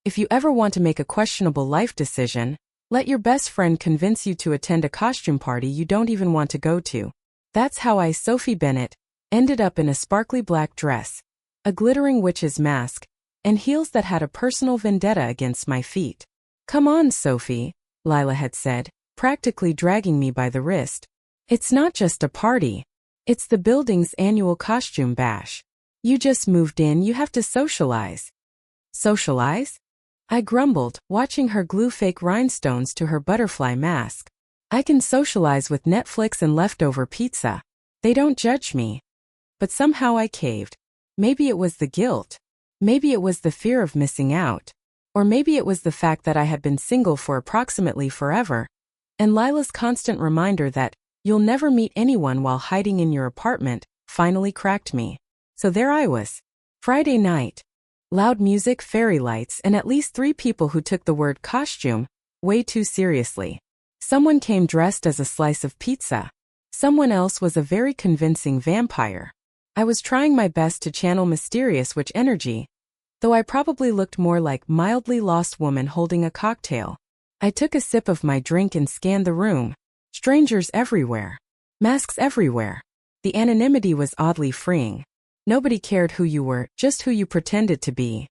If you ever want to make a questionable life decision, let your best friend convince you to attend a costume party you don't even want to go to. That's how I, Sophie Bennett, ended up in a sparkly black dress, a glittering witch's mask, and heels that had a personal vendetta against my feet. Come on, Sophie, Lila had said, practically dragging me by the wrist. It's not just a party. It's the building's annual costume bash. You just moved in, you have to socialize. Socialize? I grumbled, watching her glue fake rhinestones to her butterfly mask. I can socialize with Netflix and leftover pizza. They don't judge me. But somehow I caved. Maybe it was the guilt. Maybe it was the fear of missing out. Or maybe it was the fact that I had been single for approximately forever. And Lila's constant reminder that you'll never meet anyone while hiding in your apartment finally cracked me. So there I was. Friday night. Loud music, fairy lights, and at least 3 people who took the word costume way too seriously. Someone came dressed as a slice of pizza. Someone else was a very convincing vampire. I was trying my best to channel mysterious witch energy, though I probably looked more like mildly lost woman holding a cocktail. I took a sip of my drink and scanned the room. Strangers everywhere. Masks everywhere. The anonymity was oddly freeing. Nobody cared who you were, just who you pretended to be.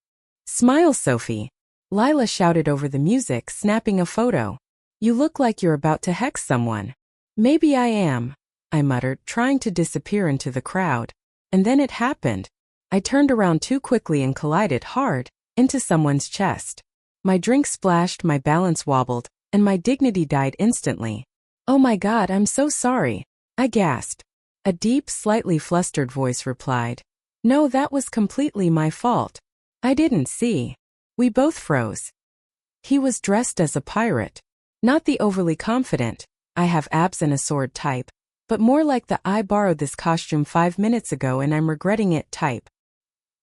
Smile, Sophie. Lila shouted over the music, snapping a photo. You look like you're about to hex someone. Maybe I am, I muttered, trying to disappear into the crowd. And then it happened. I turned around too quickly and collided hard into someone's chest. My drink splashed, my balance wobbled, and my dignity died instantly. Oh my God, I'm so sorry, I gasped. A deep, slightly flustered voice replied. No, that was completely my fault. I didn't see. We both froze. He was dressed as a pirate. Not the overly confident, I have abs and a sword type, but more like the I borrowed this costume 5 minutes ago and I'm regretting it type.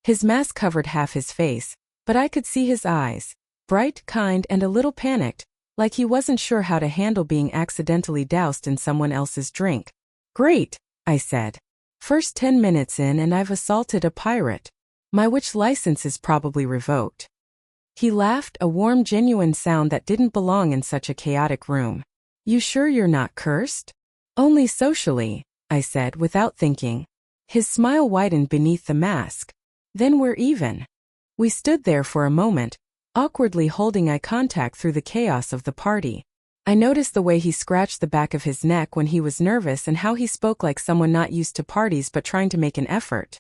His mask covered half his face, but I could see his eyes, bright, kind, and a little panicked, like he wasn't sure how to handle being accidentally doused in someone else's drink. Great, I said. First 10 minutes in and I've assaulted a pirate. My witch license is probably revoked. He laughed, a warm, genuine sound that didn't belong in such a chaotic room. You sure you're not cursed? Only socially, I said without thinking. His smile widened beneath the mask. Then we're even. We stood there for a moment, awkwardly holding eye contact through the chaos of the party. I noticed the way he scratched the back of his neck when he was nervous and how he spoke like someone not used to parties but trying to make an effort.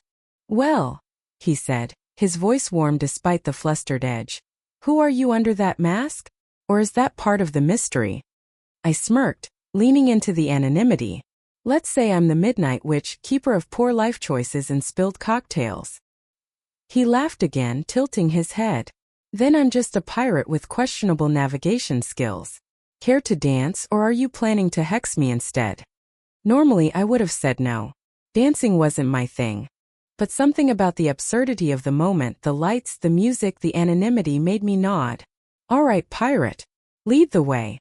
Well, he said, his voice warm despite the flustered edge. Who are you under that mask? Or is that part of the mystery? I smirked, leaning into the anonymity. Let's say I'm the Midnight Witch, keeper of poor life choices and spilled cocktails. He laughed again, tilting his head. Then I'm just a pirate with questionable navigation skills. Care to dance, or are you planning to hex me instead? Normally I would have said no. Dancing wasn't my thing. But something about the absurdity of the moment, the lights, the music, the anonymity made me nod. All right, pirate. Lead the way.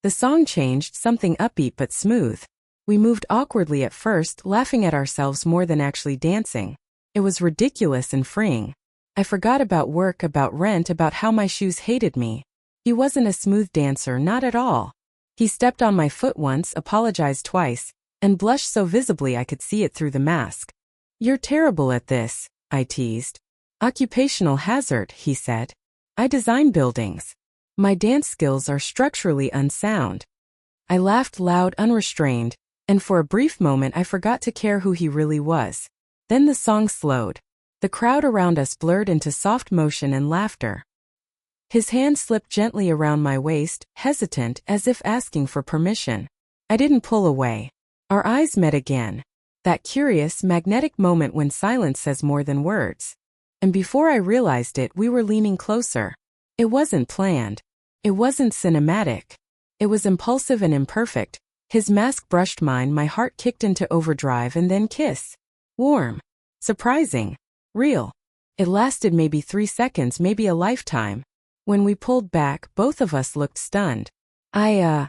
The song changed, something upbeat but smooth. We moved awkwardly at first, laughing at ourselves more than actually dancing. It was ridiculous and freeing. I forgot about work, about rent, about how my shoes hated me. He wasn't a smooth dancer, not at all. He stepped on my foot once, apologized twice, and blushed so visibly I could see it through the mask. You're terrible at this, I teased. Occupational hazard, he said. I design buildings. My dance skills are structurally unsound. I laughed loud, unrestrained, and for a brief moment I forgot to care who he really was. Then the song slowed. The crowd around us blurred into soft motion and laughter. His hand slipped gently around my waist, hesitant, as if asking for permission. I didn't pull away. Our eyes met again. That curious, magnetic moment when silence says more than words. And before I realized it, we were leaning closer. It wasn't planned. It wasn't cinematic. It was impulsive and imperfect. His mask brushed mine, my heart kicked into overdrive, and then kiss. Warm. Surprising. Real. It lasted maybe 3 seconds, maybe a lifetime. When we pulled back, both of us looked stunned. I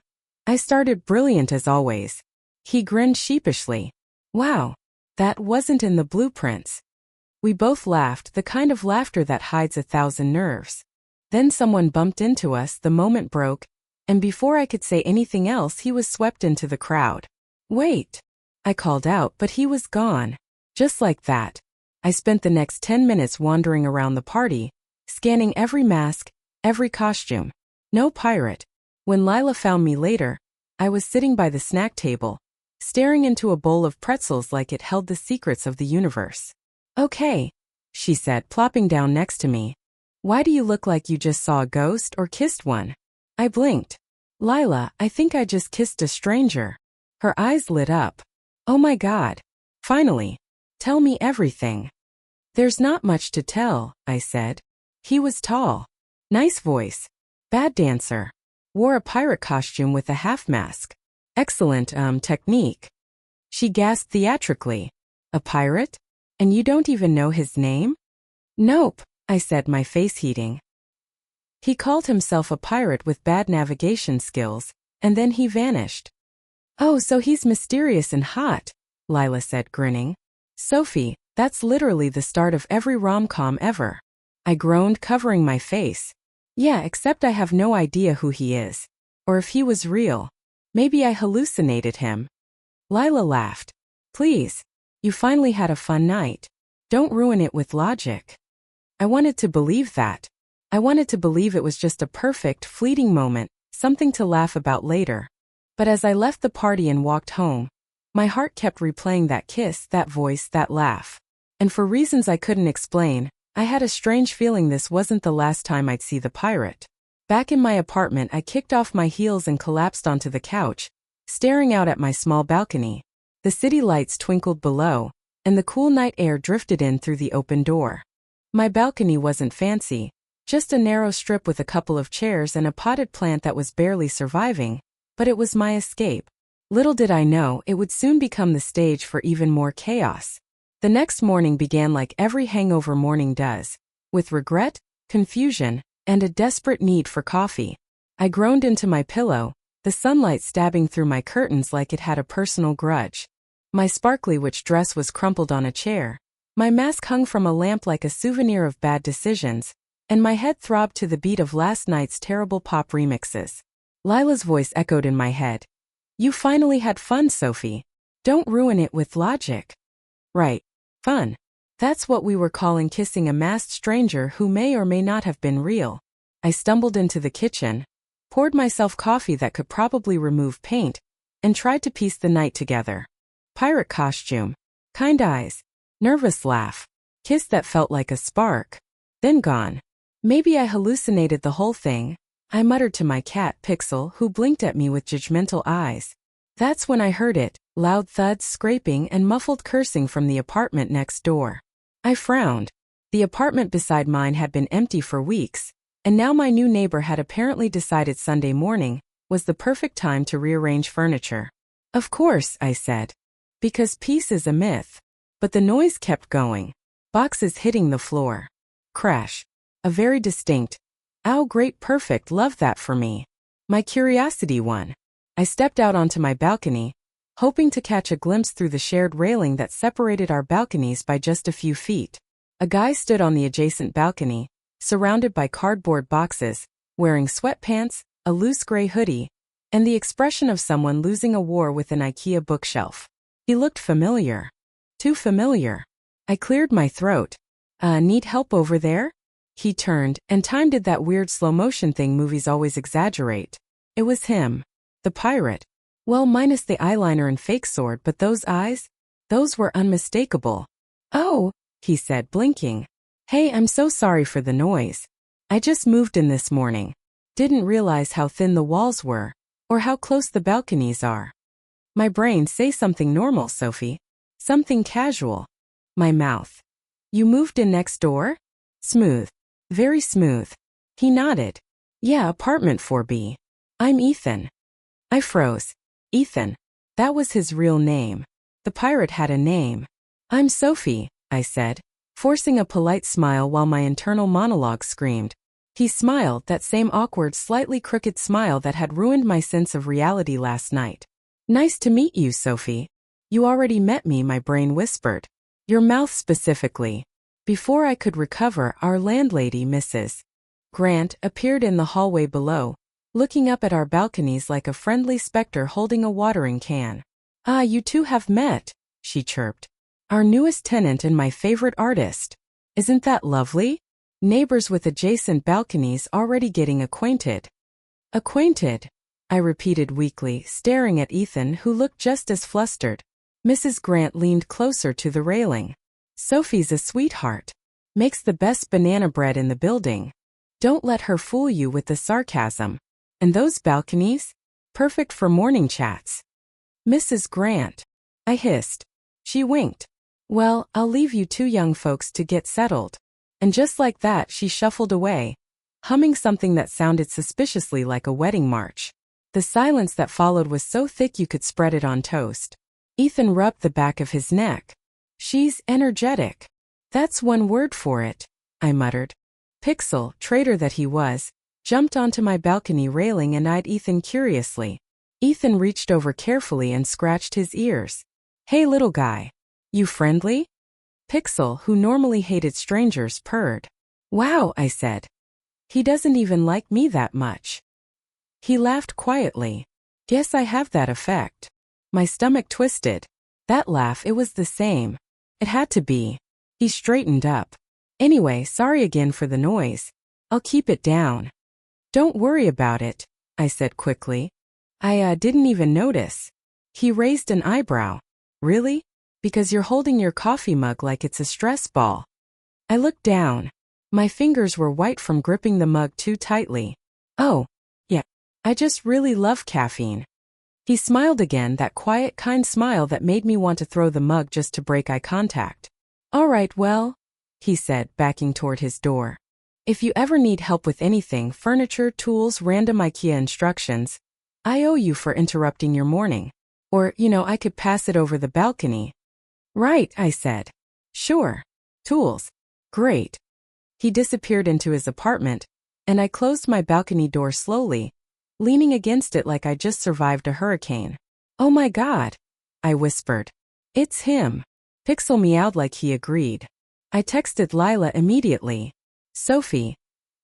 started brilliant as always. He grinned sheepishly. Wow. That wasn't in the blueprints. We both laughed, the kind of laughter that hides 1,000 nerves. Then someone bumped into us, the moment broke, and before I could say anything else he was swept into the crowd. Wait! I called out, but he was gone. Just like that. I spent the next 10 minutes wandering around the party, scanning every mask, every costume. No pirate. When Lila found me later, I was sitting by the snack table, staring into a bowl of pretzels like it held the secrets of the universe. Okay, she said, plopping down next to me. Why do you look like you just saw a ghost or kissed one? I blinked. Lila, I think I just kissed a stranger. Her eyes lit up. Oh my God. Finally. Tell me everything. There's not much to tell, I said. He was tall. Nice voice. Bad dancer. Wore a pirate costume with a half mask. Excellent, technique. She gasped theatrically. A pirate? And you don't even know his name? Nope, I said, my face heating. He called himself a pirate with bad navigation skills, and then he vanished. Oh, so he's mysterious and hot, Lila said, grinning. Sophie, that's literally the start of every rom-com ever. I groaned, covering my face. Yeah, except I have no idea who he is. Or if he was real. Maybe I hallucinated him. Lila laughed. Please. You finally had a fun night. Don't ruin it with logic. I wanted to believe that. I wanted to believe it was just a perfect, fleeting moment, something to laugh about later. But as I left the party and walked home, my heart kept replaying that kiss, that voice, that laugh. And for reasons I couldn't explain, I had a strange feeling this wasn't the last time I'd see the pirate. Back in my apartment, I kicked off my heels and collapsed onto the couch, staring out at my small balcony. The city lights twinkled below, and the cool night air drifted in through the open door. My balcony wasn't fancy, just a narrow strip with a couple of chairs and a potted plant that was barely surviving, but it was my escape. Little did I know it would soon become the stage for even more chaos. The next morning began like every hangover morning does, with regret, confusion, and a desperate need for coffee. I groaned into my pillow, the sunlight stabbing through my curtains like it had a personal grudge. My sparkly witch dress was crumpled on a chair. My mask hung from a lamp like a souvenir of bad decisions, and my head throbbed to the beat of last night's terrible pop remixes. Lila's voice echoed in my head. You finally had fun, Sophie. Don't ruin it with logic. Right. Fun. That's what we were calling kissing a masked stranger who may or may not have been real. I stumbled into the kitchen, poured myself coffee that could probably remove paint, and tried to piece the night together. Pirate costume. Kind eyes. Nervous laugh. Kiss that felt like a spark. Then gone. Maybe I hallucinated the whole thing, I muttered to my cat, Pixel, who blinked at me with judgmental eyes. That's when I heard it, loud thuds, scraping, and muffled cursing from the apartment next door. I frowned. The apartment beside mine had been empty for weeks, and now my new neighbor had apparently decided Sunday morning was the perfect time to rearrange furniture. Of course, I said. Because peace is a myth. But the noise kept going. Boxes hitting the floor. Crash. A very distinct, "Ow, great, perfect, love that for me." My curiosity won. I stepped out onto my balcony, hoping to catch a glimpse through the shared railing that separated our balconies by just a few feet. A guy stood on the adjacent balcony, surrounded by cardboard boxes, wearing sweatpants, a loose gray hoodie, and the expression of someone losing a war with an IKEA bookshelf. He looked familiar. Too familiar. I cleared my throat. Need help over there?" He turned, and time did that weird slow-motion thing movies always exaggerate. It was him. The pirate. Well, minus the eyeliner and fake sword, but those eyes? Those were unmistakable. "Oh," he said, blinking. "Hey, I'm so sorry for the noise. I just moved in this morning. Didn't realize how thin the walls were, or how close the balconies are." My brain, say something normal, Sophie. Something casual. My mouth. "You moved in next door?" Smooth. Very smooth. He nodded. "Yeah, apartment 4B. I'm Ethan." I froze. Ethan. That was his real name. The pirate had a name. "I'm Sophie," I said, forcing a polite smile while my internal monologue screamed. He smiled, that same awkward, slightly crooked smile that had ruined my sense of reality last night. "Nice to meet you, Sophie." "You already met me," my brain whispered. "Your mouth specifically." Before I could recover, our landlady, Mrs. Grant, appeared in the hallway below, looking up at our balconies like a friendly specter holding a watering can. "Ah, you two have met," she chirped. "Our newest tenant and my favorite artist. Isn't that lovely? Neighbors with adjacent balconies already getting acquainted." "Acquainted?" I repeated weakly, staring at Ethan, who looked just as flustered. Mrs. Grant leaned closer to the railing. "Sophie's a sweetheart. Makes the best banana bread in the building. Don't let her fool you with the sarcasm. And those balconies? Perfect for morning chats." "Mrs. Grant," I hissed. She winked. "Well, I'll leave you two young folks to get settled." And just like that, she shuffled away, humming something that sounded suspiciously like a wedding march. The silence that followed was so thick you could spread it on toast. Ethan rubbed the back of his neck. "She's energetic. That's one word for it," I muttered. Pixel, traitor that he was, jumped onto my balcony railing and eyed Ethan curiously. Ethan reached over carefully and scratched his ears. "Hey, little guy. You friendly?" Pixel, who normally hated strangers, purred. "Wow," I said. "He doesn't even like me that much." He laughed quietly. "Guess I have that effect." My stomach twisted. That laugh, it was the same. It had to be. He straightened up. "Anyway, sorry again for the noise. I'll keep it down." "Don't worry about it," I said quickly. I didn't even notice." He raised an eyebrow. "Really? Because you're holding your coffee mug like it's a stress ball." I looked down. My fingers were white from gripping the mug too tightly. "Oh, yeah. I just really love caffeine." He smiled again, that quiet, kind smile that made me want to throw the mug just to break eye contact. "All right, well," he said, backing toward his door. "If you ever need help with anything, furniture, tools, random IKEA instructions, I owe you for interrupting your morning. Or, I could pass it over the balcony." "Right," I said. "Sure. Tools. Great." He disappeared into his apartment, and I closed my balcony door slowly, leaning against it like I just survived a hurricane. "Oh my God," I whispered. "It's him." Pixel meowed like he agreed. I texted Lila immediately. "Sophie,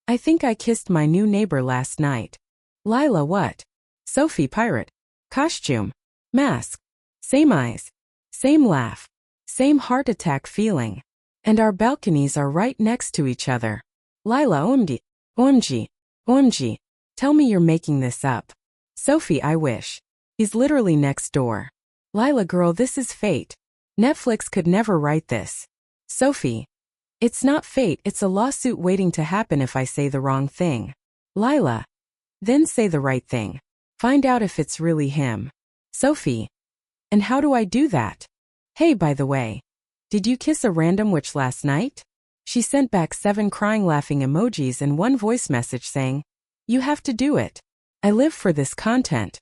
I think I kissed my new neighbor last night." "Lila, what?" "Sophie, pirate. Costume. Mask. Same eyes. Same laugh. Same heart attack feeling. And our balconies are right next to each other." "Lila, OMG. OMG. OMG. Tell me you're making this up." "Sophie, I wish. He's literally next door." "Lila girl, this is fate. Netflix could never write this." "Sophie, it's not fate, it's a lawsuit waiting to happen if I say the wrong thing." "Lila, then say the right thing. Find out if it's really him." "Sophie, and how do I do that? Hey, by the way, did you kiss a random witch last night?" She sent back 7 crying laughing emojis and 1 voice message saying, "You have to do it. I live for this content."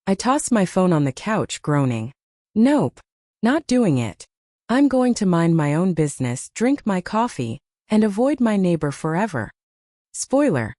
I tossed my phone on the couch, groaning. Nope. Not doing it. I'm going to mind my own business, drink my coffee, and avoid my neighbor forever. Spoiler.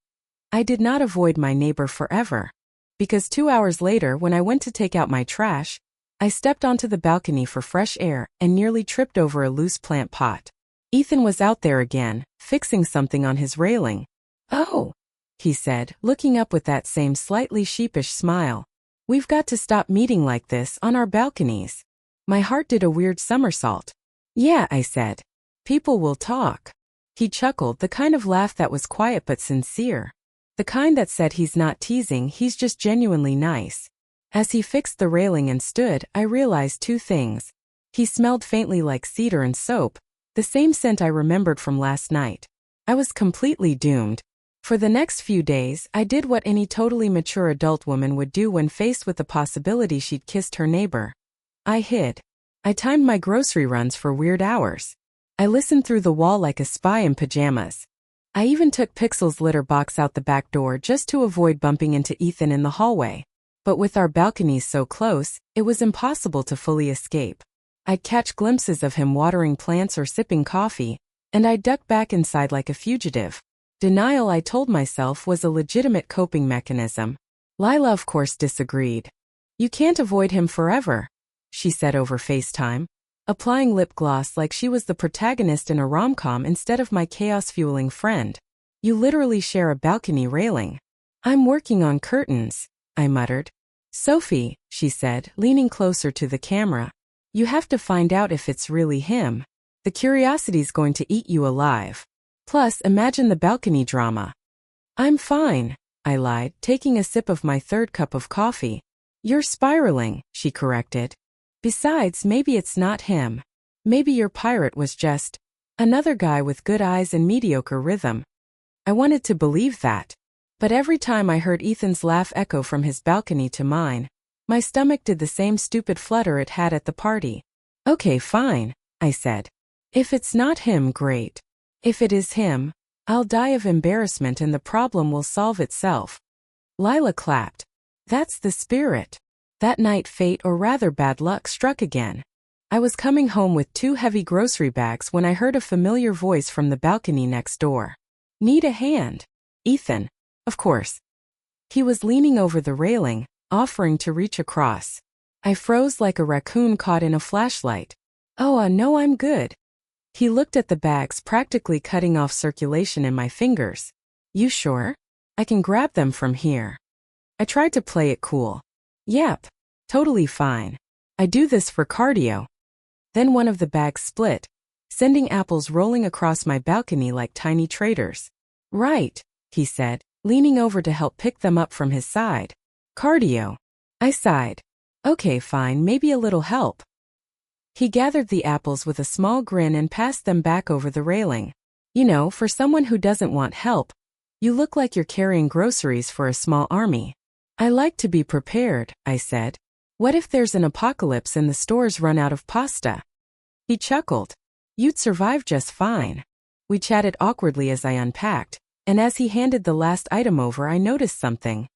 I did not avoid my neighbor forever. Because 2 hours later, when I went to take out my trash, I stepped onto the balcony for fresh air and nearly tripped over a loose plant pot. Ethan was out there again, fixing something on his railing. "Oh," he said, looking up with that same slightly sheepish smile. "We've got to stop meeting like this on our balconies." My heart did a weird somersault. "Yeah," I said. "People will talk." He chuckled, the kind of laugh that was quiet but sincere. The kind that said he's not teasing, he's just genuinely nice. As he fixed the railing and stood, I realized 2 things. He smelled faintly like cedar and soap, the same scent I remembered from last night. I was completely doomed. For the next few days, I did what any totally mature adult woman would do when faced with the possibility she'd kissed her neighbor. I hid. I timed my grocery runs for weird hours. I listened through the wall like a spy in pajamas. I even took Pixel's litter box out the back door just to avoid bumping into Ethan in the hallway. But with our balconies so close, it was impossible to fully escape. I'd catch glimpses of him watering plants or sipping coffee, and I'd duck back inside like a fugitive. Denial, I told myself, was a legitimate coping mechanism. Lila, of course, disagreed. "You can't avoid him forever," she said over FaceTime, applying lip gloss like she was the protagonist in a rom-com instead of my chaos-fueling friend. You literally share a balcony railing. I'm working on curtains, I muttered. Sophie, she said, leaning closer to the camera. You have to find out if it's really him. The curiosity's going to eat you alive. Plus, imagine the balcony drama. I'm fine, I lied, taking a sip of my third cup of coffee. You're spiraling, she corrected. Besides, maybe it's not him. Maybe your pirate was just another guy with good eyes and mediocre rhythm. I wanted to believe that. But every time I heard Ethan's laugh echo from his balcony to mine, my stomach did the same stupid flutter it had at the party. Okay, fine, I said. If it's not him, great. If it is him, I'll die of embarrassment and the problem will solve itself. Lila clapped. That's the spirit. That night fate, or rather bad luck, struck again. I was coming home with 2 heavy grocery bags when I heard a familiar voice from the balcony next door. Need a hand? Ethan. Of course. He was leaning over the railing, offering to reach across. I froze like a raccoon caught in a flashlight. Oh, no, I'm good. He looked at the bags, practically cutting off circulation in my fingers. You sure? I can grab them from here. I tried to play it cool. Yep. Totally fine. I do this for cardio. Then one of the bags split, sending apples rolling across my balcony like tiny traders. Right, he said, leaning over to help pick them up from his side. Cardio. I sighed. Okay, fine, maybe a little help. He gathered the apples with a small grin and passed them back over the railing. You know, for someone who doesn't want help, you look like you're carrying groceries for a small army. I like to be prepared, I said. What if there's an apocalypse and the stores run out of pasta? He chuckled. You'd survive just fine. We chatted awkwardly as I unpacked, and as he handed the last item over, I noticed something.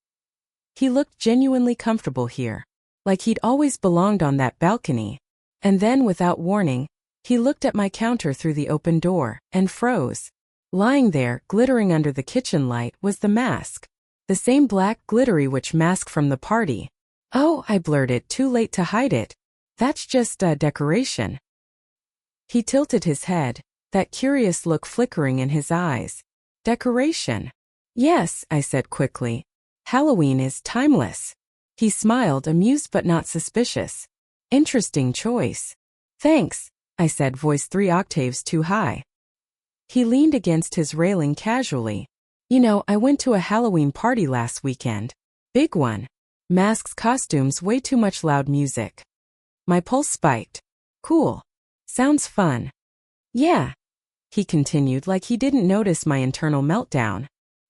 He looked genuinely comfortable here, like he'd always belonged on that balcony. And then, without warning, he looked at my counter through the open door and froze. Lying there, glittering under the kitchen light, was the mask. The same black, glittery witch mask from the party. Oh, I blurted, too late to hide it. That's just a decoration. He tilted his head, that curious look flickering in his eyes. Decoration? Yes, I said quickly. Halloween is timeless. He smiled, amused but not suspicious. Interesting choice. Thanks, I said, voice 3 octaves too high. He leaned against his railing casually. You know, I went to a Halloween party last weekend. Big one. Masks, costumes, way too much loud music. My pulse spiked. Cool. Sounds fun. Yeah, he continued like he didn't notice my internal meltdown.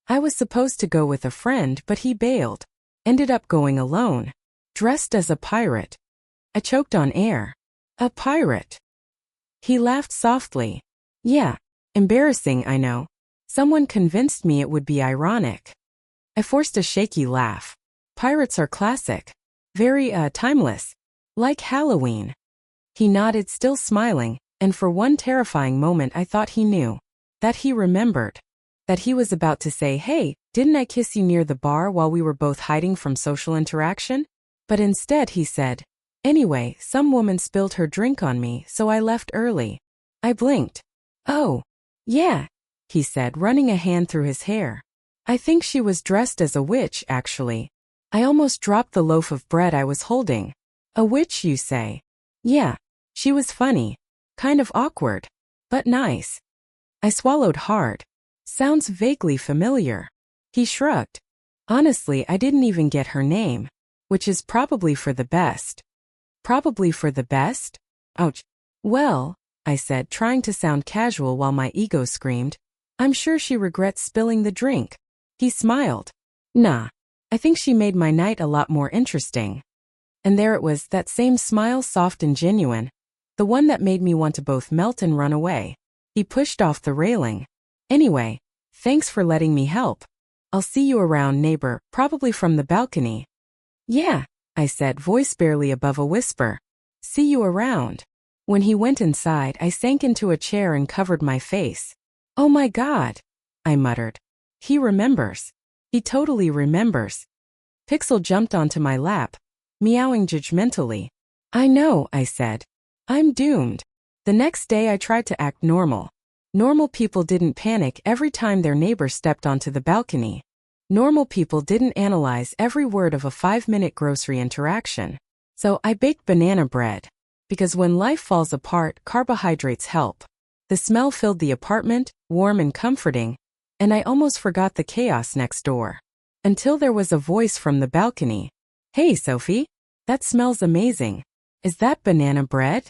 I was supposed to go with a friend, but he bailed. Ended up going alone. Dressed as a pirate. I choked on air. A pirate. He laughed softly. Yeah, embarrassing, I know. Someone convinced me it would be ironic. I forced a shaky laugh. Pirates are classic. Very, timeless. Like Halloween. He nodded, still smiling, and for one terrifying moment I thought he knew. That he remembered. That he was about to say, hey, didn't I kiss you near the bar while we were both hiding from social interaction? But instead he said, anyway, some woman spilled her drink on me, so I left early. I blinked. Oh, yeah, he said, running a hand through his hair. I think she was dressed as a witch, actually. I almost dropped the loaf of bread I was holding. A witch, you say? Yeah, she was funny. Kind of awkward. But nice. I swallowed hard. Sounds vaguely familiar. He shrugged. Honestly, I didn't even get her name. Which is probably for the best. Probably for the best? Ouch. Well, I said, trying to sound casual while my ego screamed, I'm sure she regrets spilling the drink. He smiled. Nah, I think she made my night a lot more interesting. And there it was, that same smile, soft and genuine. The one that made me want to both melt and run away. He pushed off the railing. Anyway, thanks for letting me help. I'll see you around, neighbor, probably from the balcony. Yeah, I said, voice barely above a whisper. See you around. When he went inside, I sank into a chair and covered my face. Oh my God, I muttered. He remembers. He totally remembers. Pixel jumped onto my lap, meowing judgmentally. I know, I said. I'm doomed. The next day I tried to act normal. Normal people didn't panic every time their neighbor stepped onto the balcony. Normal people didn't analyze every word of a 5-minute grocery interaction. So I baked banana bread. Because when life falls apart, carbohydrates help. The smell filled the apartment, warm and comforting, and I almost forgot the chaos next door. Until there was a voice from the balcony. "Hey, Sophie. That smells amazing. Is that banana bread?"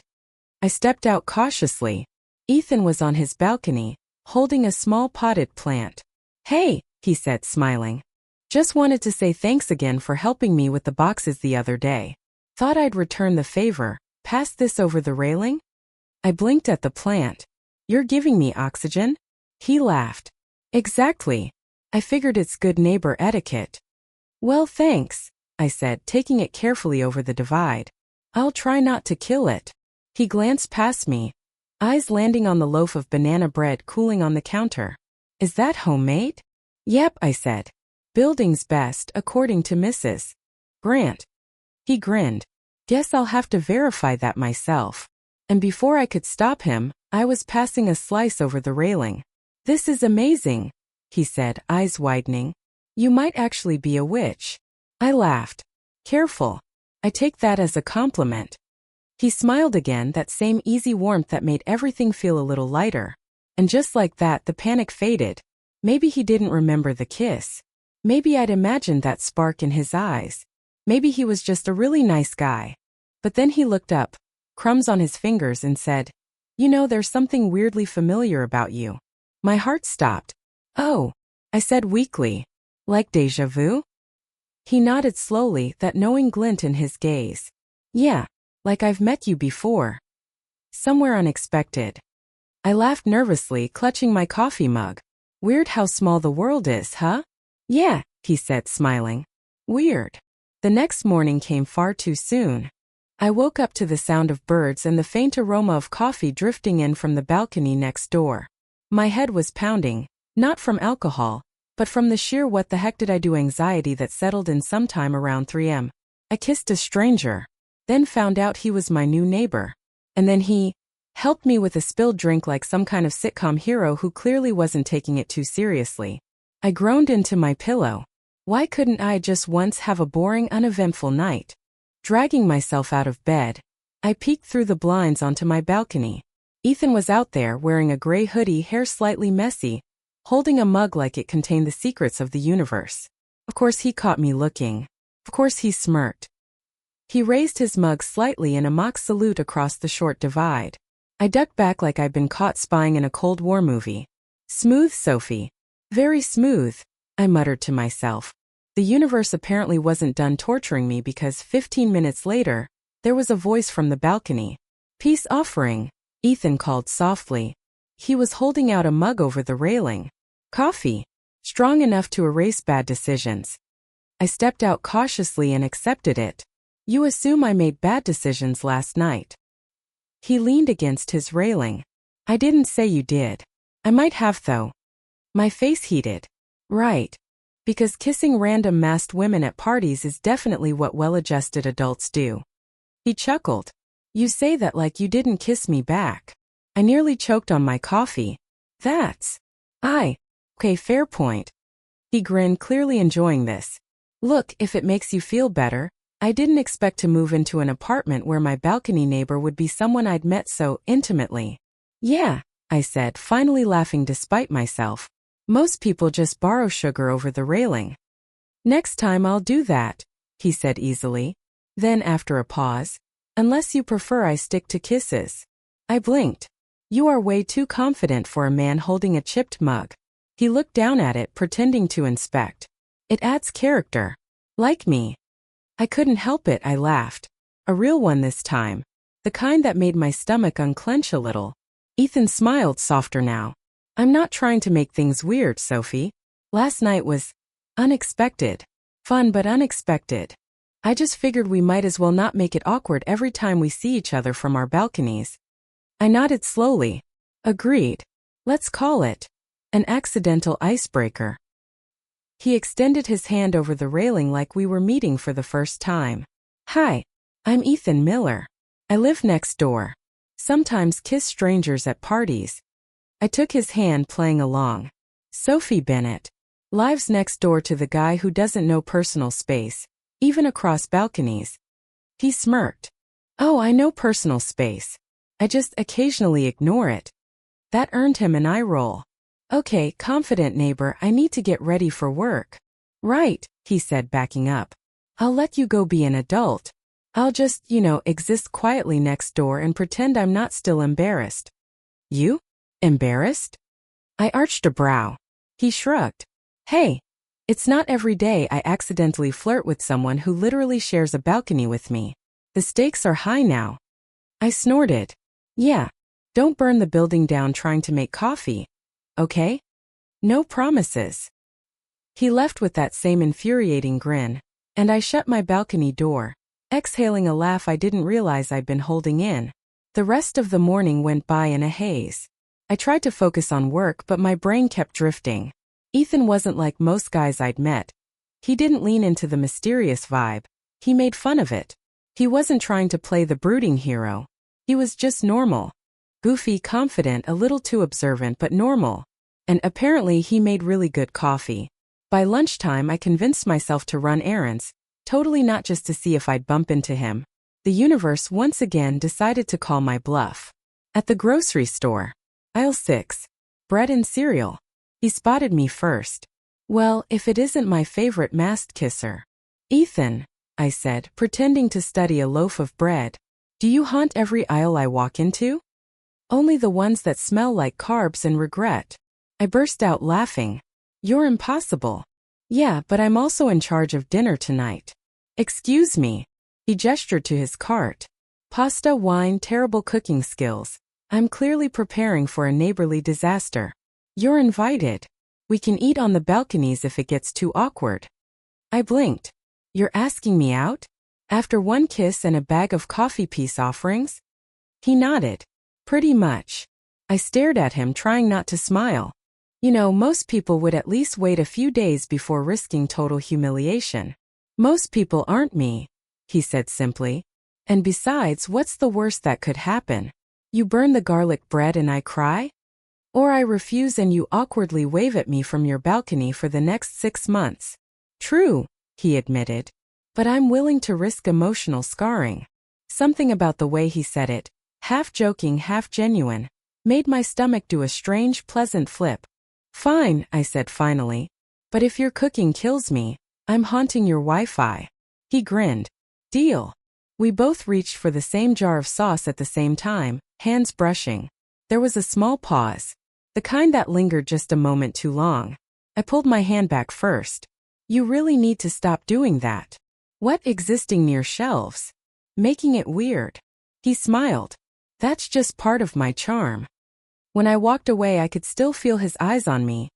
I stepped out cautiously. Ethan was on his balcony, holding a small potted plant. "Hey," he said, smiling. "Just wanted to say thanks again for helping me with the boxes the other day. Thought I'd return the favor. Pass this over the railing?" I blinked at the plant. "You're giving me oxygen?" He laughed. "Exactly. I figured it's good neighbor etiquette." "Well, thanks," I said, taking it carefully over the divide. "I'll try not to kill it." He glanced past me, eyes landing on the loaf of banana bread cooling on the counter. "Is that homemade?" "Yep," I said. "Building's best, according to Mrs. Grant." He grinned. "Guess I'll have to verify that myself." And before I could stop him, I was passing a slice over the railing. "This is amazing," he said, eyes widening. "You might actually be a witch." I laughed. "Careful. I take that as a compliment." He smiled again, that same easy warmth that made everything feel a little lighter. And just like that, the panic faded. Maybe he didn't remember the kiss. Maybe I'd imagined that spark in his eyes. Maybe he was just a really nice guy. But then he looked up, crumbs on his fingers, and said, "You know, there's something weirdly familiar about you." My heart stopped. "Oh," I said weakly. "Like déjà vu?" He nodded slowly, that knowing glint in his gaze. "Yeah. Like I've met you before. Somewhere unexpected." I laughed nervously, clutching my coffee mug. "Weird how small the world is, huh?" "Yeah," he said, smiling. "Weird." The next morning came far too soon. I woke up to the sound of birds and the faint aroma of coffee drifting in from the balcony next door. My head was pounding, not from alcohol, but from the sheer what the heck did I do anxiety that settled in sometime around 3 a.m. I kissed a stranger. Then found out he was my new neighbor. And then he helped me with a spilled drink like some kind of sitcom hero who clearly wasn't taking it too seriously. I groaned into my pillow. Why couldn't I just once have a boring, uneventful night? Dragging myself out of bed, I peeked through the blinds onto my balcony. Ethan was out there wearing a gray hoodie, hair slightly messy, holding a mug like it contained the secrets of the universe. Of course he caught me looking. Of course he smirked. He raised his mug slightly in a mock salute across the short divide. I ducked back like I'd been caught spying in a Cold War movie. "Smooth, Sophie. Very smooth," I muttered to myself. The universe apparently wasn't done torturing me because 15 minutes later, there was a voice from the balcony. "Peace offering," Ethan called softly. He was holding out a mug over the railing. "Coffee. Strong enough to erase bad decisions." I stepped out cautiously and accepted it. "You assume I made bad decisions last night." He leaned against his railing. "I didn't say you did. I might have though." My face heated. "Right. Because kissing random masked women at parties is definitely what well-adjusted adults do." He chuckled. "You say that like you didn't kiss me back." I nearly choked on my coffee. Okay, fair point." He grinned, clearly enjoying this. "Look, if it makes you feel better, I didn't expect to move into an apartment where my balcony neighbor would be someone I'd met so intimately." "Yeah," I said, finally laughing despite myself. "Most people just borrow sugar over the railing." "Next time I'll do that," he said easily. Then after a pause, "Unless you prefer I stick to kisses." I blinked. "You are way too confident for a man holding a chipped mug." He looked down at it, pretending to inspect. "It adds character. Like me." I couldn't help it, I laughed. A real one this time. The kind that made my stomach unclench a little. Ethan smiled softer now. "I'm not trying to make things weird, Sophie. Last night was unexpected. Fun but unexpected. I just figured we might as well not make it awkward every time we see each other from our balconies." I nodded slowly. "Agreed. Let's call it an accidental icebreaker." He extended his hand over the railing like we were meeting for the first time. "Hi, I'm Ethan Miller. I live next door. Sometimes kiss strangers at parties." I took his hand, playing along. Sophie Bennett. Lives next door to the guy who doesn't know personal space, even across balconies. He smirked. Oh, I know personal space. I just occasionally ignore it. That earned him an eye roll. Okay, confident neighbor, I need to get ready for work. Right, he said, backing up. I'll let you go be an adult. I'll just, exist quietly next door and pretend I'm not still embarrassed. You? Embarrassed? I arched a brow. He shrugged. Hey, it's not every day I accidentally flirt with someone who literally shares a balcony with me. The stakes are high now. I snorted. Yeah, don't burn the building down trying to make coffee. Okay? No promises. He left with that same infuriating grin, and I shut my balcony door, exhaling a laugh I didn't realize I'd been holding in. The rest of the morning went by in a haze. I tried to focus on work, but my brain kept drifting. Ethan wasn't like most guys I'd met. He didn't lean into the mysterious vibe. He made fun of it. He wasn't trying to play the brooding hero. He was just normal. Goofy, confident, a little too observant, but normal. And apparently he made really good coffee. By lunchtime I convinced myself to run errands, totally not just to see if I'd bump into him. The universe once again decided to call my bluff. At the grocery store. Aisle 6. Bread and cereal. He spotted me first. Well, if it isn't my favorite masked kisser. Ethan, I said, pretending to study a loaf of bread. Do you haunt every aisle I walk into? Only the ones that smell like carbs and regret. I burst out laughing. You're impossible. Yeah, but I'm also in charge of dinner tonight. Excuse me. He gestured to his cart. Pasta, wine, terrible cooking skills. I'm clearly preparing for a neighborly disaster. You're invited. We can eat on the balconies if it gets too awkward. I blinked. You're asking me out? After one kiss and a bag of coffee peace offerings? He nodded. Pretty much. I stared at him, trying not to smile. Most people would at least wait a few days before risking total humiliation. Most people aren't me, he said simply. And besides, what's the worst that could happen? You burn the garlic bread and I cry? Or I refuse and you awkwardly wave at me from your balcony for the next 6 months. True, he admitted. But I'm willing to risk emotional scarring. Something about the way he said it, half joking, half genuine, made my stomach do a strange, pleasant flip. Fine, I said finally. But if your cooking kills me, I'm haunting your Wi-Fi. He grinned. Deal. We both reached for the same jar of sauce at the same time, hands brushing. There was a small pause. The kind that lingered just a moment too long. I pulled my hand back first. You really need to stop doing that. What, existing near shelves? Making it weird. He smiled. That's just part of my charm. When I walked away I could still feel his eyes on me.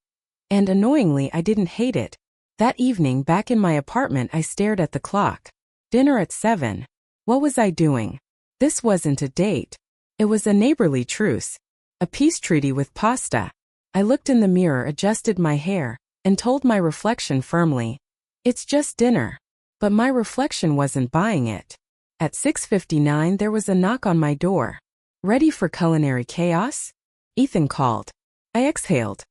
And annoyingly I didn't hate it. That evening back in my apartment I stared at the clock. Dinner at 7. What was I doing? This wasn't a date. It was a neighborly truce. A peace treaty with pasta. I looked in the mirror, adjusted my hair, and told my reflection firmly. It's just dinner. But my reflection wasn't buying it. At 6:59 there was a knock on my door. Ready for culinary chaos? Ethan called. I exhaled.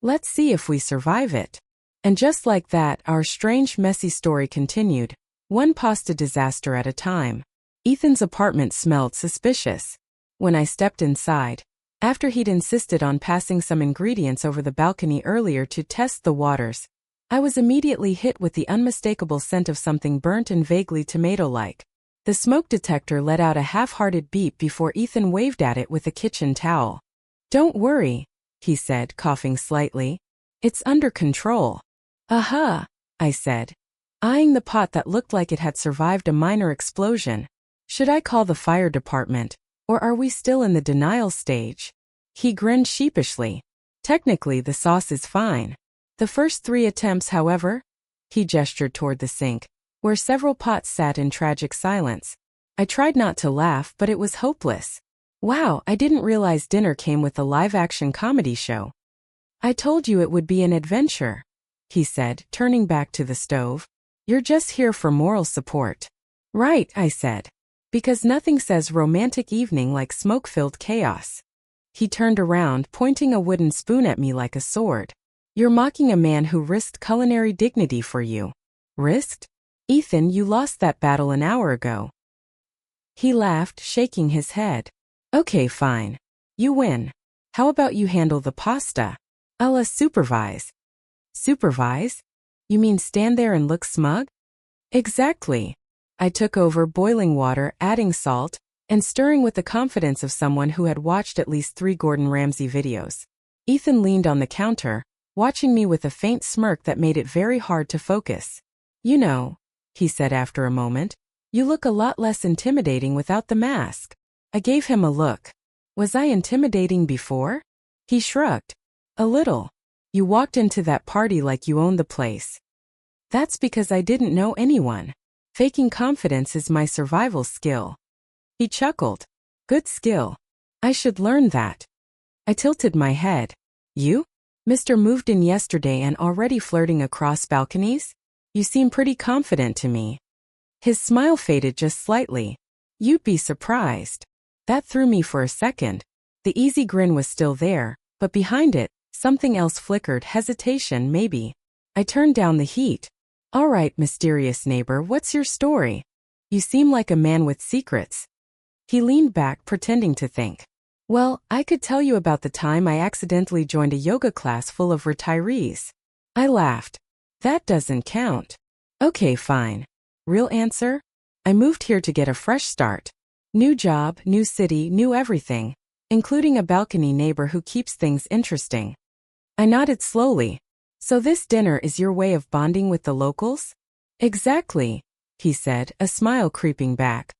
Let's see if we survive it. And just like that, our strange, messy story continued, one pasta disaster at a time. Ethan's apartment smelled suspicious. When I stepped inside, after he'd insisted on passing some ingredients over the balcony earlier to test the waters, I was immediately hit with the unmistakable scent of something burnt and vaguely tomato-like. The smoke detector let out a half-hearted beep before Ethan waved at it with a kitchen towel. Don't worry, he said, coughing slightly. It's under control. Aha, I said, eyeing the pot that looked like it had survived a minor explosion. Should I call the fire department, or are we still in the denial stage? He grinned sheepishly. Technically the sauce is fine. The first 3 attempts, however, he gestured toward the sink, where several pots sat in tragic silence. I tried not to laugh, but it was hopeless. Wow, I didn't realize dinner came with a live-action comedy show. I told you it would be an adventure, he said, turning back to the stove. You're just here for moral support. Right, I said. Because nothing says romantic evening like smoke-filled chaos. He turned around, pointing a wooden spoon at me like a sword. You're mocking a man who risked culinary dignity for you. Risked? Ethan, you lost that battle an hour ago. He laughed, shaking his head. Okay, fine. You win. How about you handle the pasta? I'll supervise. Supervise? You mean stand there and look smug? Exactly. I took over, boiling water, adding salt, and stirring with the confidence of someone who had watched at least 3 Gordon Ramsay videos. Ethan leaned on the counter, watching me with a faint smirk that made it very hard to focus. You know, he said after a moment, you look a lot less intimidating without the mask. I gave him a look. Was I intimidating before? He shrugged. A little. You walked into that party like you owned the place. That's because I didn't know anyone. Faking confidence is my survival skill. He chuckled. Good skill. I should learn that. I tilted my head. You? Mr. moved in yesterday and already flirting across balconies? You seem pretty confident to me. His smile faded just slightly. You'd be surprised. That threw me for a second. The easy grin was still there, but behind it, something else flickered, hesitation maybe. I turned down the heat. All right, mysterious neighbor, what's your story? You seem like a man with secrets. He leaned back, pretending to think. Well, I could tell you about the time I accidentally joined a yoga class full of retirees. I laughed. That doesn't count. Okay, fine. Real answer? I moved here to get a fresh start. New job, new city, new everything, including a balcony neighbor who keeps things interesting. I nodded slowly. So this dinner is your way of bonding with the locals? Exactly, he said, a smile creeping back.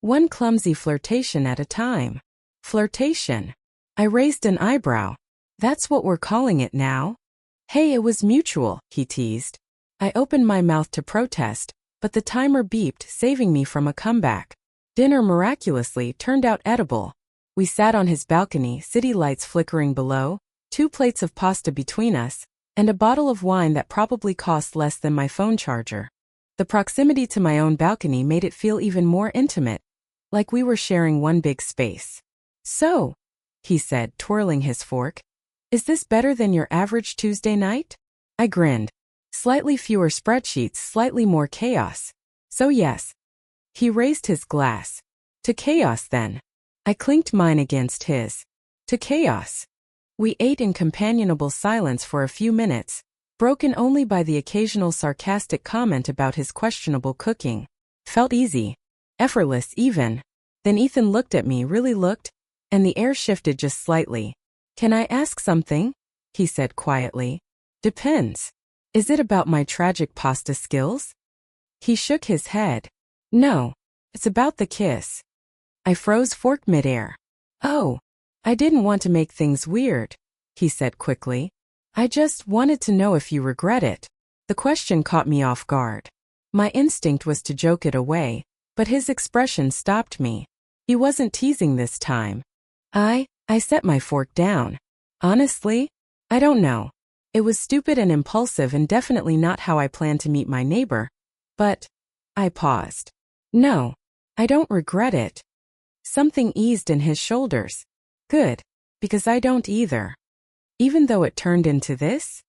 One clumsy flirtation at a time. Flirtation. I raised an eyebrow. That's what we're calling it now? Hey, it was mutual, he teased. I opened my mouth to protest, but the timer beeped, saving me from a comeback. Dinner miraculously turned out edible. We sat on his balcony, city lights flickering below, 2 plates of pasta between us, and a bottle of wine that probably cost less than my phone charger. The proximity to my own balcony made it feel even more intimate, like we were sharing one big space. So, he said, twirling his fork, is this better than your average Tuesday night? I grinned. Slightly fewer spreadsheets, slightly more chaos. So yes. He raised his glass. To chaos then. I clinked mine against his. To chaos. We ate in companionable silence for a few minutes, broken only by the occasional sarcastic comment about his questionable cooking. Felt easy. Effortless even. Then Ethan looked at me, really looked, and the air shifted just slightly. Can I ask something? He said quietly. Depends. Is it about my tragic pasta skills? He shook his head. No. It's about the kiss. I froze, fork midair. Oh. I didn't want to make things weird, he said quickly. I just wanted to know if you regret it. The question caught me off guard. My instinct was to joke it away, but his expression stopped me. He wasn't teasing this time. I set my fork down. Honestly, I don't know. It was stupid and impulsive and definitely not how I planned to meet my neighbor. But I paused. No, I don't regret it. Something eased in his shoulders. Good, because I don't either. Even though it turned into this?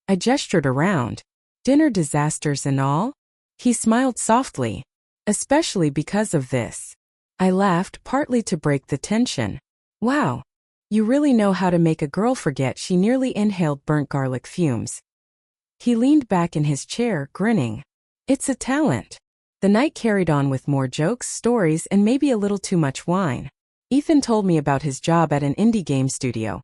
I gestured around. Dinner disasters and all? He smiled softly. Especially because of this. I laughed, partly to break the tension. Wow. You really know how to make a girl forget she nearly inhaled burnt garlic fumes. He leaned back in his chair, grinning. It's a talent. The night carried on with more jokes, stories, and maybe a little too much wine. Ethan told me about his job at an indie game studio.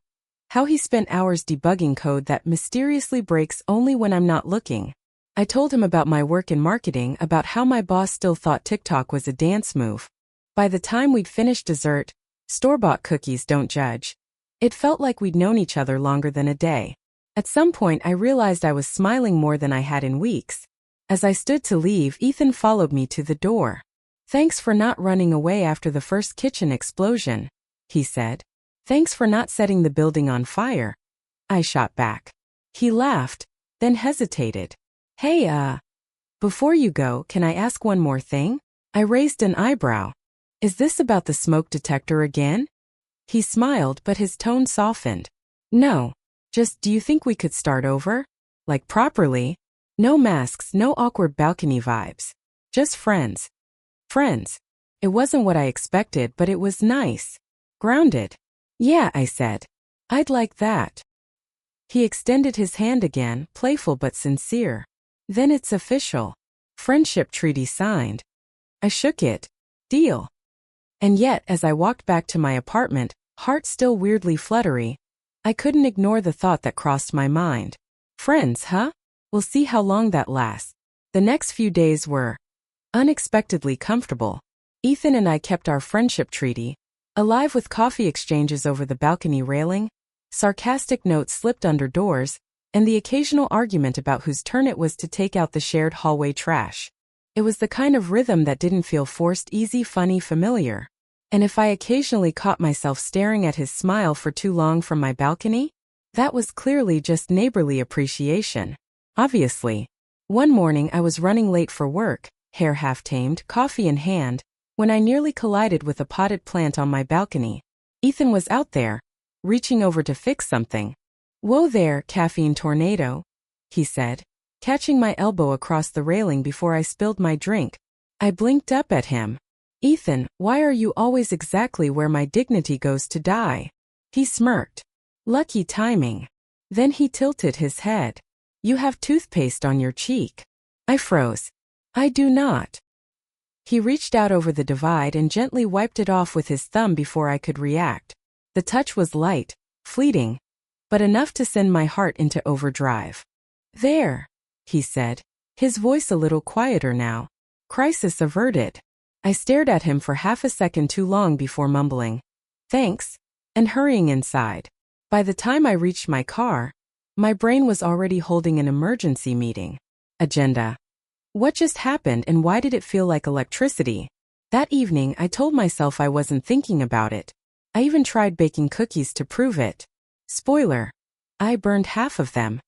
How he spent hours debugging code that mysteriously breaks only when I'm not looking. I told him about my work in marketing, about how my boss still thought TikTok was a dance move. By the time we'd finished dessert, store-bought cookies don't judge. It felt like we'd known each other longer than a day. At some point I realized I was smiling more than I had in weeks. As I stood to leave, Ethan followed me to the door. Thanks for not running away after the first kitchen explosion, he said. Thanks for not setting the building on fire. I shot back. He laughed, then hesitated. Hey, before you go, can I ask one more thing? I raised an eyebrow. Is this about the smoke detector again? He smiled, but his tone softened. No. Just, do you think we could start over? Like properly? No masks, no awkward balcony vibes. Just friends. Friends. It wasn't what I expected, but it was nice. Grounded. Yeah, I said. I'd like that. He extended his hand again, playful but sincere. Then it's official. Friendship treaty signed. I shook it. Deal. And yet, as I walked back to my apartment, heart still weirdly fluttery, I couldn't ignore the thought that crossed my mind. Friends, huh? We'll see how long that lasts. The next few days were unexpectedly comfortable. Ethan and I kept our friendship treaty, alive with coffee exchanges over the balcony railing, sarcastic notes slipped under doors, and the occasional argument about whose turn it was to take out the shared hallway trash. It was the kind of rhythm that didn't feel forced, easy, funny, familiar. And if I occasionally caught myself staring at his smile for too long from my balcony, that was clearly just neighborly appreciation. Obviously. One morning I was running late for work, hair half-tamed, coffee in hand, when I nearly collided with a potted plant on my balcony. Ethan was out there, reaching over to fix something. Whoa there, caffeine tornado, he said, catching my elbow across the railing before I spilled my drink. I blinked up at him. Ethan, why are you always exactly where my dignity goes to die? He smirked. Lucky timing. Then he tilted his head. You have toothpaste on your cheek. I froze. I do not. He reached out over the divide and gently wiped it off with his thumb before I could react. The touch was light, fleeting, but enough to send my heart into overdrive. There, he said, his voice a little quieter now. Crisis averted. I stared at him for half a second too long before mumbling, thanks, and hurrying inside. By the time I reached my car, my brain was already holding an emergency meeting. Agenda. What just happened and why did it feel like electricity? That evening, I told myself I wasn't thinking about it. I even tried baking cookies to prove it. Spoiler. I burned half of them.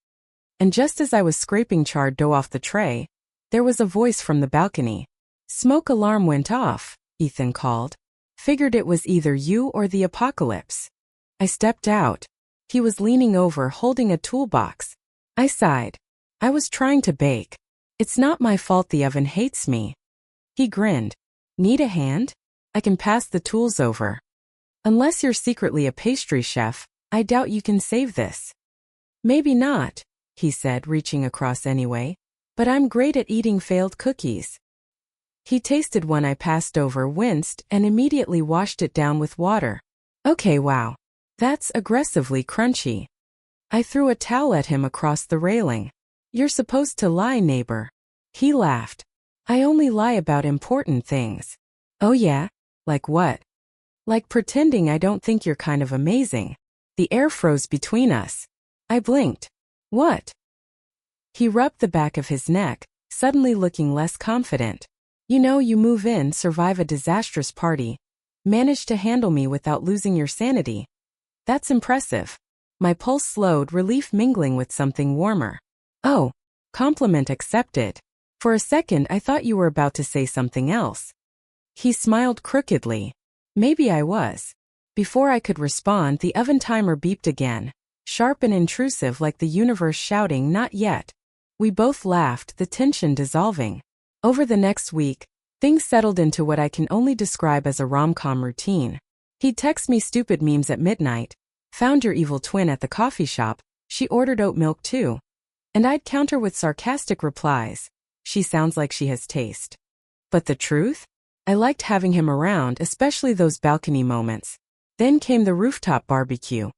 And just as I was scraping charred dough off the tray, there was a voice from the balcony. Smoke alarm went off, Ethan called. Figured it was either you or the apocalypse. I stepped out. He was leaning over holding a toolbox. I sighed. I was trying to bake. It's not my fault the oven hates me. He grinned. Need a hand? I can pass the tools over. Unless you're secretly a pastry chef, I doubt you can save this. Maybe not, he said, reaching across anyway. But I'm great at eating failed cookies. He tasted one I passed over, winced, and immediately washed it down with water. Okay, wow. That's aggressively crunchy. I threw a towel at him across the railing. You're supposed to lie, neighbor. He laughed. I only lie about important things. Oh yeah? Like what? Like pretending I don't think you're kind of amazing. The air froze between us. I blinked. What? He rubbed the back of his neck, suddenly looking less confident. You know, you move in, survive a disastrous party, manage to handle me without losing your sanity. That's impressive. My pulse slowed, relief mingling with something warmer. Oh, compliment accepted. For a second I thought you were about to say something else. He smiled crookedly. Maybe I was. Before I could respond, the oven timer beeped again, sharp and intrusive like the universe shouting, not yet. We both laughed, the tension dissolving. Over the next week, things settled into what I can only describe as a rom-com routine. He'd text me stupid memes at midnight. Found your evil twin at the coffee shop. She ordered oat milk too. And I'd counter with sarcastic replies. She sounds like she has taste. But the truth? I liked having him around, especially those balcony moments. Then came the rooftop barbecue.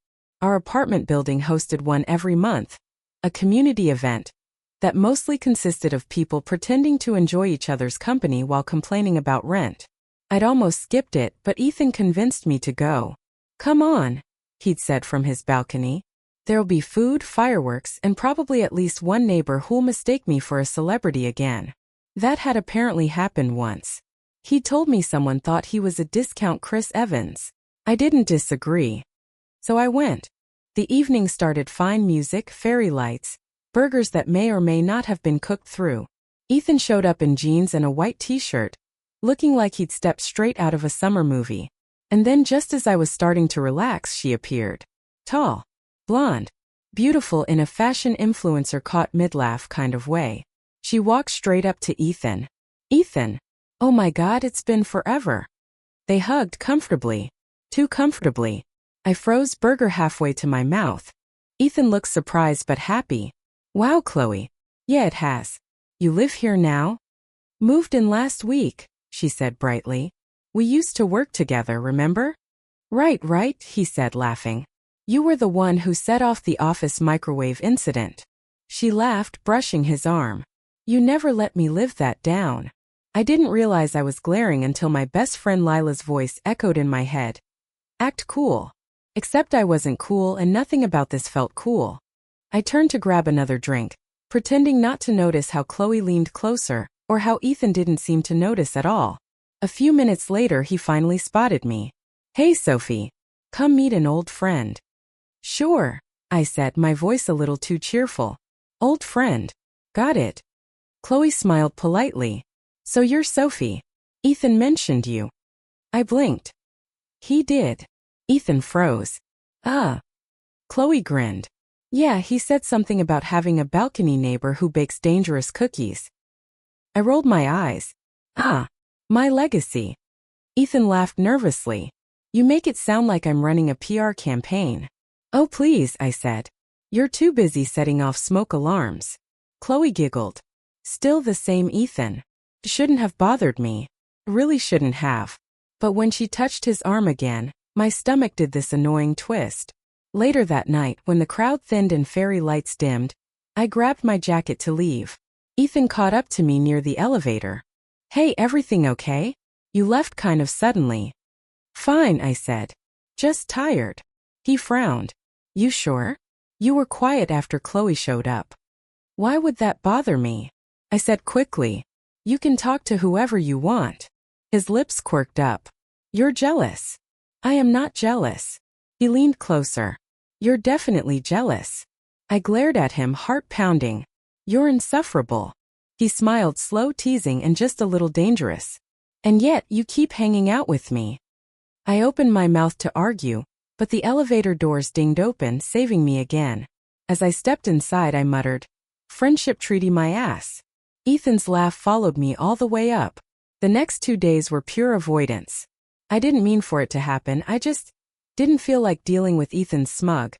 Our apartment building hosted one every month. A community event that mostly consisted of people pretending to enjoy each other's company while complaining about rent. I'd almost skipped it, but Ethan convinced me to go. Come on, he'd said from his balcony. There'll be food, fireworks, and probably at least one neighbor who'll mistake me for a celebrity again. That had apparently happened once. He told me someone thought he was a discount Chris Evans. I didn't disagree. So I went. The evening started fine music, fairy lights, burgers that may or may not have been cooked through. Ethan showed up in jeans and a white t-shirt, looking like he'd stepped straight out of a summer movie. And then just as I was starting to relax, she appeared. Tall, blonde, beautiful in a fashion influencer caught mid-laugh kind of way. She walked straight up to Ethan. Ethan, oh my God, it's been forever. They hugged comfortably. Too comfortably. I froze burger halfway to my mouth. Ethan looked surprised but happy. Wow, Chloe. Yeah, it has. You live here now? Moved in last week, she said brightly. We used to work together, remember? Right, he said, laughing. You were the one who set off the office microwave incident. She laughed, brushing his arm. You never let me live that down. I didn't realize I was glaring until my best friend Lila's voice echoed in my head. Act cool. Except I wasn't cool and nothing about this felt cool. I turned to grab another drink, pretending not to notice how Chloe leaned closer, or how Ethan didn't seem to notice at all. A few minutes later he finally spotted me. Hey Sophie, come meet an old friend. Sure, I said, my voice a little too cheerful. Old friend. Got it. Chloe smiled politely. So you're Sophie. Ethan mentioned you. I blinked. He did. Ethan froze. Chloe grinned. Yeah, he said something about having a balcony neighbor who bakes dangerous cookies. I rolled my eyes. My legacy. Ethan laughed nervously. You make it sound like I'm running a PR campaign. Oh please, I said. You're too busy setting off smoke alarms. Chloe giggled. Still the same Ethan. Shouldn't have bothered me. Really shouldn't have. But when she touched his arm again, my stomach did this annoying twist. Later that night, when the crowd thinned and fairy lights dimmed, I grabbed my jacket to leave. Ethan caught up to me near the elevator. Hey, everything okay? You left kind of suddenly. Fine, I said. Just tired. He frowned. You sure? You were quiet after Chloe showed up. Why would that bother me? I said quickly. You can talk to whoever you want. His lips quirked up. You're jealous. I am not jealous. He leaned closer. You're definitely jealous. I glared at him, heart pounding. You're insufferable. He smiled, slow, teasing, and just a little dangerous. And yet, you keep hanging out with me. I opened my mouth to argue, but the elevator doors dinged open, saving me again. As I stepped inside, I muttered, friendship treaty my ass. Ethan's laugh followed me all the way up. The next 2 days were pure avoidance. I didn't mean for it to happen, I just didn't feel like dealing with Ethan's smug,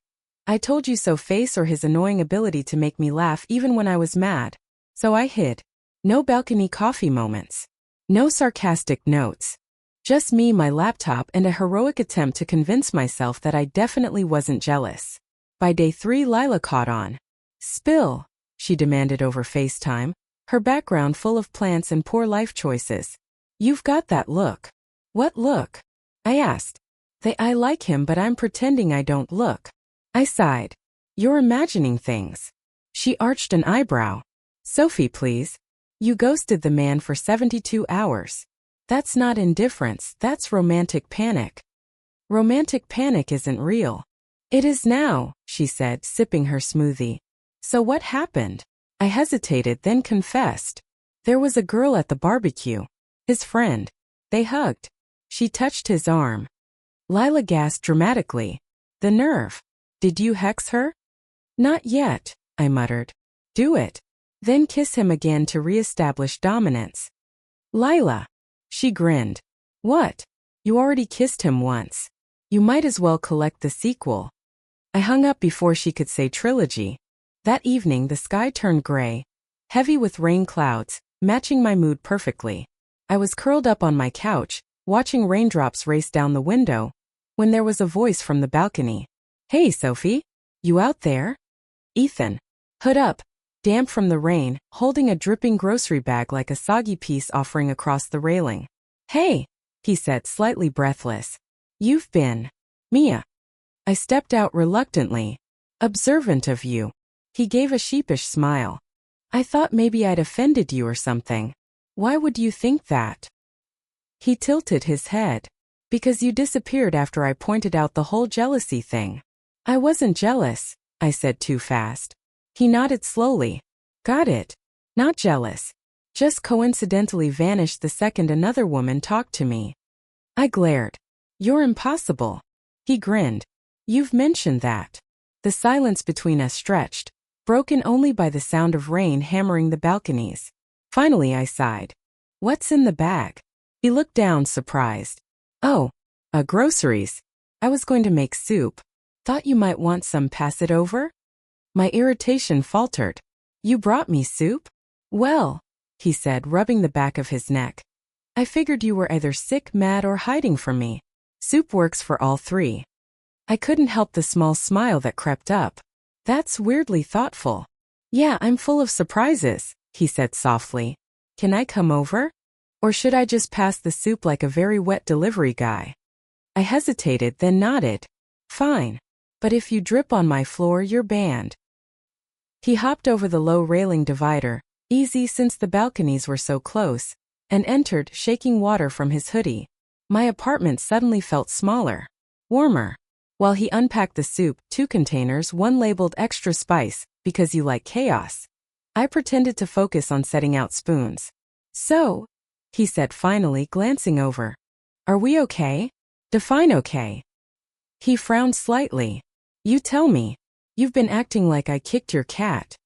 I told you so face or his annoying ability to make me laugh even when I was mad. So I hid. No balcony coffee moments. No sarcastic notes. Just me, my laptop, and a heroic attempt to convince myself that I definitely wasn't jealous. By day 3, Lila caught on. Spill, she demanded over FaceTime, her background full of plants and poor life choices. You've got that look. What look? I asked. I like him, but I'm pretending I don't look. I sighed. You're imagining things. She arched an eyebrow. Sophie, please. You ghosted the man for 72 hours. That's not indifference, that's romantic panic. Romantic panic isn't real. It is now, she said, sipping her smoothie. So what happened? I hesitated, then confessed. There was a girl at the barbecue. His friend. They hugged. She touched his arm. Lila gasped dramatically. The nerve. Did you hex her? Not yet, I muttered. Do it. Then kiss him again to reestablish dominance. Lila. She grinned. What? You already kissed him once. You might as well collect the sequel. I hung up before she could say trilogy. That evening the sky turned gray, heavy with rain clouds, matching my mood perfectly. I was curled up on my couch, watching raindrops race down the window, when there was a voice from the balcony. Hey, Sophie? You out there? Ethan. Hood up, damp from the rain, holding a dripping grocery bag like a soggy piece offering across the railing. Hey, he said, slightly breathless. You've been. Mia. I stepped out reluctantly. Observant of you. He gave a sheepish smile. I thought maybe I'd offended you or something. Why would you think that? He tilted his head. Because you disappeared after I pointed out the whole jealousy thing. I wasn't jealous, I said too fast. He nodded slowly. Got it. Not jealous. Just coincidentally vanished the second another woman talked to me. I glared. You're impossible. He grinned. You've mentioned that. The silence between us stretched, broken only by the sound of rain hammering the balconies. Finally I sighed. What's in the bag? He looked down, surprised. Oh, groceries. I was going to make soup. Thought you might want some. Pass it over? My irritation faltered. You brought me soup? Well, he said, rubbing the back of his neck. I figured you were either sick, mad, or hiding from me. Soup works for all three. I couldn't help the small smile that crept up. That's weirdly thoughtful. Yeah, I'm full of surprises, he said softly. Can I come over? Or should I just pass the soup like a very wet delivery guy? I hesitated, then nodded. Fine. But if you drip on my floor, you're banned. He hopped over the low railing divider, easy since the balconies were so close, and entered, shaking water from his hoodie. My apartment suddenly felt smaller, warmer. While he unpacked the soup, 2 containers, one labeled extra spice, because you like chaos. I pretended to focus on setting out spoons. So, he said finally, glancing over. Are we okay? Define okay. He frowned slightly. You tell me. You've been acting like I kicked your cat.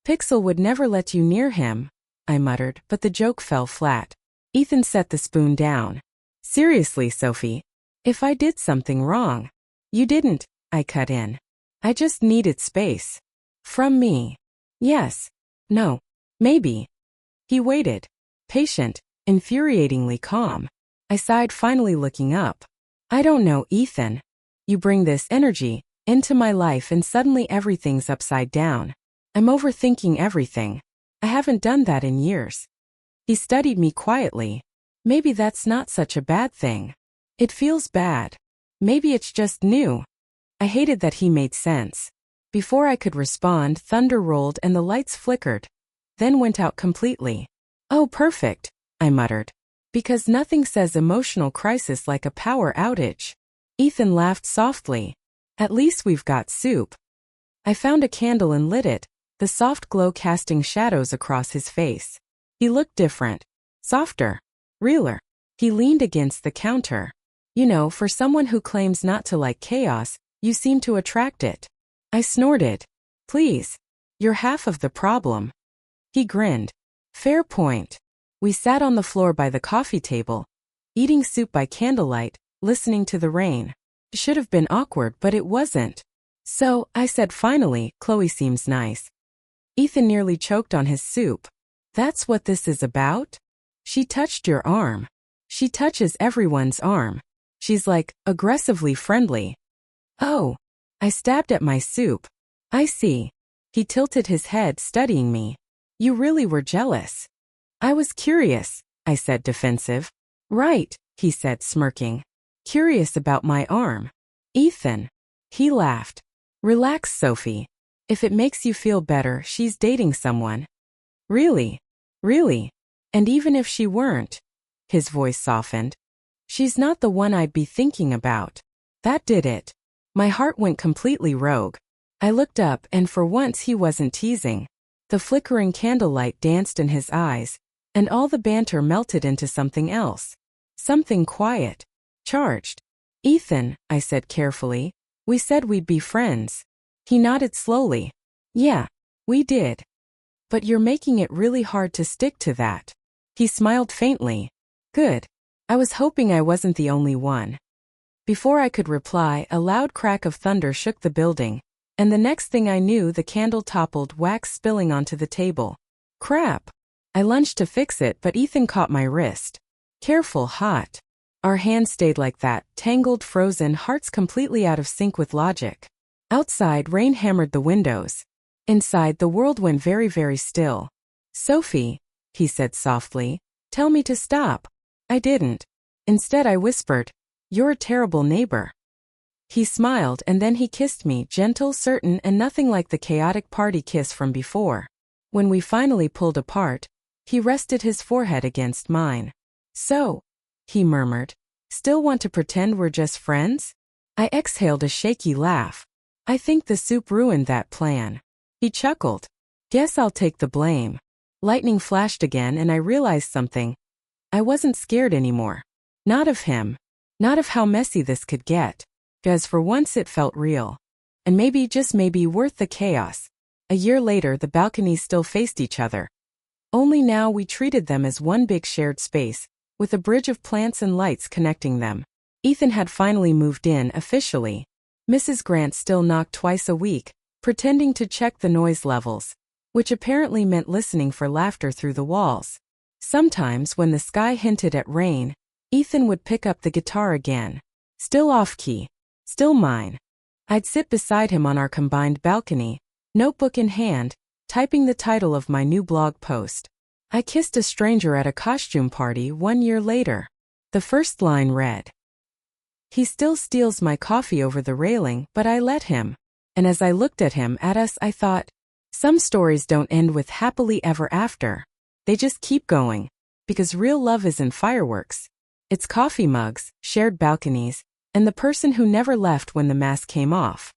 Pixel would never let you near him, I muttered, but the joke fell flat. Ethan set the spoon down. Seriously, Sophie. If I did something wrong. You didn't, I cut in. I just needed space. From me. Yes. No. Maybe. He waited. Patient, infuriatingly calm. I sighed, finally looking up. I don't know, Ethan. You bring this energy into my life and suddenly everything's upside down. I'm overthinking everything. I haven't done that in years. He studied me quietly. Maybe that's not such a bad thing. It feels bad. Maybe it's just new. I hated that he made sense. Before I could respond, thunder rolled and the lights flickered, then went out completely. Oh, perfect, I muttered. Because nothing says emotional crisis like a power outage. Ethan laughed softly. At least we've got soup. I found a candle and lit it, the soft glow casting shadows across his face. He looked different. Softer. Realer. He leaned against the counter. You know, for someone who claims not to like chaos, you seem to attract it. I snorted. Please. You're half of the problem. He grinned. Fair point. We sat on the floor by the coffee table, eating soup by candlelight, listening to the rain. It should have been awkward, but it wasn't. So, I said finally, Chloe seems nice. Ethan nearly choked on his soup. That's what this is about? She touched your arm. She touches everyone's arm. She's like, aggressively friendly. Oh. I stabbed at my soup. I see. He tilted his head, studying me. You really were jealous. I was curious, I said, defensive. Right, he said, smirking. Curious about my arm. Ethan. He laughed. Relax, Sophie. If it makes you feel better, she's dating someone. Really? Really? And even if she weren't? His voice softened. She's not the one I'd be thinking about. That did it. My heart went completely rogue. I looked up, and for once he wasn't teasing. The flickering candlelight danced in his eyes, and all the banter melted into something else. Something quiet. Charged. Ethan, I said carefully, we said we'd be friends. He nodded slowly. Yeah, we did. But you're making it really hard to stick to that. He smiled faintly. Good. I was hoping I wasn't the only one. Before I could reply, a loud crack of thunder shook the building, and the next thing I knew, the candle toppled, wax spilling onto the table. Crap. I lunged to fix it, but Ethan caught my wrist. Careful, hot. Our hands stayed like that, tangled, frozen, hearts completely out of sync with logic. Outside, rain hammered the windows. Inside, the world went very, very still. Sophie, he said softly, tell me to stop. I didn't. Instead, I whispered, you're a terrible neighbor. He smiled, and then he kissed me, gentle, certain, and nothing like the chaotic party kiss from before. When we finally pulled apart, he rested his forehead against mine. So, he murmured, still want to pretend we're just friends? I exhaled a shaky laugh. I think the soup ruined that plan. He chuckled. Guess I'll take the blame. Lightning flashed again and I realized something. I wasn't scared anymore. Not of him. Not of how messy this could get, because for once it felt real. And maybe, just maybe, worth the chaos. A year later, the balconies still faced each other. Only now we treated them as one big shared space, with a bridge of plants and lights connecting them. Ethan had finally moved in officially. Mrs. Grant still knocked twice a week, pretending to check the noise levels, which apparently meant listening for laughter through the walls. Sometimes, when the sky hinted at rain, Ethan would pick up the guitar again. Still off-key. Still mine. I'd sit beside him on our combined balcony, notebook in hand, typing the title of my new blog post. I kissed a stranger at a costume party 1 year later. The first line read, "He still steals my coffee over the railing, but I let him." And as I looked at him, at us, I thought, some stories don't end with happily ever after. They just keep going. Because real love isn't fireworks. It's coffee mugs, shared balconies, and the person who never left when the mask came off.